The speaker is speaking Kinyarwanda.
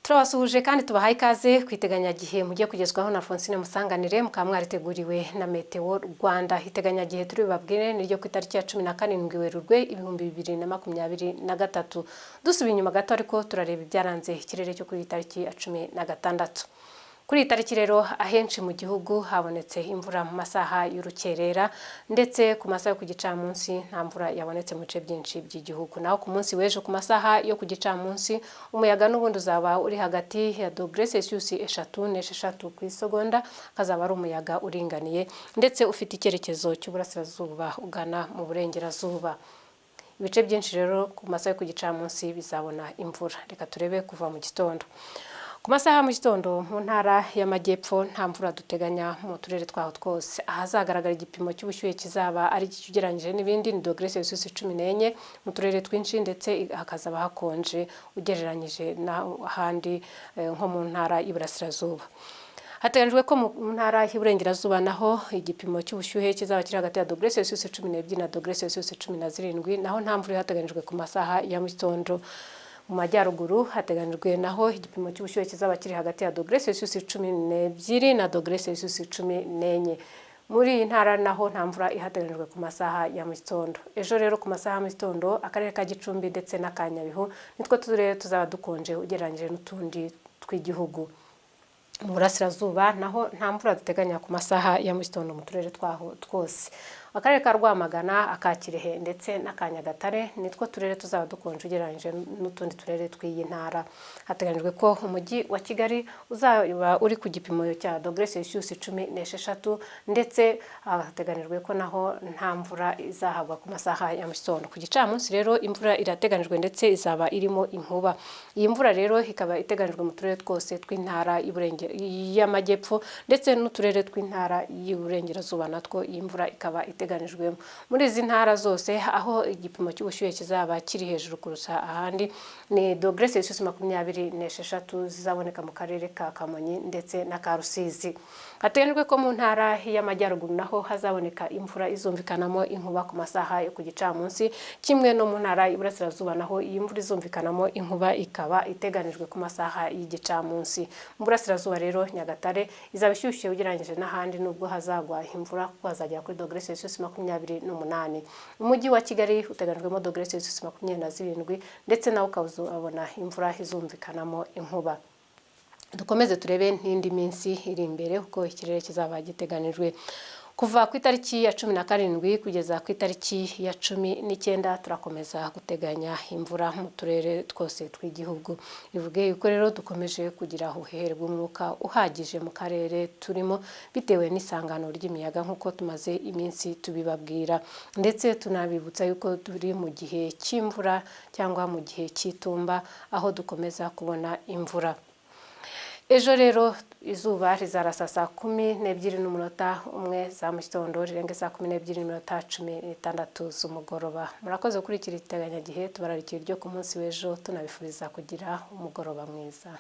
Turabasuhuje kandi tubahaye ikaze kwiteganyagihe mugiye kugezwaho na Alphonsine Musanganire mukamwariteguriwe na Meteo Rwanda. Iteganyagihe turi babwire niryo ku itariki ya 17 Werurwe 2023. Dusubiye inyuma gato ariko turareba ibyaranze ikirere cyo kuri itariki ya 16. Kuri itariki rero ahenshi mu gihugu habonetse imvura mu masaha y'urukerera ndetse ku masaha yo ku gicamunsi nta mvura yabonetse mu bice byinshi by'igihugu. Naho ku munsi w'ejo ku masaha yo ku gicamunsi umuyaga n'ubundi uzaba uri hagati ya °C 3 ku isegonda, kazaba ari umuyaga uringaniye ndetse ufite icyerekezo cy'uburasirazuba ugana mu burengerazuba. Ibice byinshi rero ku masaha yo ku gicamunsi bizabona imvura. Reka turebe kuva mu gitondo. Ku masaha mu gitondo mu ntara y'amajyepfo nta mvura duteganya mu turere twaho twose. Ahazagaragara igipimo cy'ubushyuhe kizaba ari kigereranyije n'ibindi ni °C 14 mu turere twinshi ndetse hakazaba hakonje ugereranyije n'ahandi nko mu ntara y'Iburasirazuba. Hateganyijwe ko mu ntara y'Iburengerazuba naho igipimo cy'ubushyuhe kizaba kiri hagati ya °C 12 na °C 17, naho nta mvura hateganyijwe ku masaha ya mu gitondo. Mu majyaruguru hateganyijwe naho igipimo cy'ubushyuhe kizaba kiri hagati ya °C 12 na °C 14. Muri iyi ntara naho nta mvura ihateganyijwe ku masaha ya mu gitondo. Ejo rero ku masaha ya mu gitondo akarere ka Gicumbi ndetse na ka Nyabihu nitwo turere tuzaba dukonje ugereranyije n'utundi tw'igihugu. Mu burasirazuba naho nta mvura duteganya ku masaha ya mu gitondo mu turere twaho twose. Akarere ka Rwamagana, aka Kirehe ndetse n'aka Nyagatare nitwo turere tuzaba dukonje ugereranyije n'utundi turere tw'iyi ntara. Hateganyijwe ko umujyi wa Kigali uzaba uri ku gipimo cya °C 16 ndetse hateganyijwe ko naho nta mvura izahagwa ku masaha ya mu gitondo. Ku gicamunsi rero imvura irateganyijwe ndetse izaba irimo inkuba. Iyi mvura rero ikaba iteganijwe mu turere twose tw'intara y'amajyepfo ndetse n'uturere tw'intara y'Iburengerazuba natwo iyi mvura ikaba iteganijwe. Muri izi ntara zose aho igipimo cy'ubushyuhe kizaba kiri hejuru kurusha ahandi ni °C 26 zizaboneka mu karere ka Kamonyi ndetse na ka Rusizi. Hateganyijwe ko mu ntara y'amajyaruguru naho hazaboneka imvura izumvikanamo inkuba ku masaha yo ku gicamunsi, kimwe no mu ntara y'Iburasirazuba naho iyi mvura izumvikanamo inkuba ikaba iteganijwe ku masaha y'igicamunsi. Mu Burasirazuba rero Nyagatare izaba ishyushye ugereranyije n'ahandi nubwo hazagwa imvura kuko hazagera kuri °C 28. Umujyi wa Kigali uteganyijwemo °C 27 ndetse nawo ukazabona imvura izumvikanamo inkuba. Dukomeze turebe n'indi minsi iri imbere uko ikirere kizaba giteganijwe. Kuva ku itariki ya 17 kugeza ku itariki ya 19 turakomeza guteganya imvura mu turere twose tw'igihugu. Bivuge yuko rero dukomeje kugira ubuhehere bw'umwuka uhagije mu karere turimo bitewe n'isangano ry'imiyaga nk'uko tumaze iminsi tubibabwira, ndetse tunabibutsa yuko turi mu gihe cy'imvura cyangwa mu gihe cy'itumba aho dukomeza kubona imvura. Ejo rero izuba rizarasa saa 12:01 za mu gitondo rirenge saa 12:16 z'umugoroba. Murakoze gukurikira iteganyagihe, tubararikiye ryo ku munsi w'ejo tunabifuriza kugira umugoroba mwiza.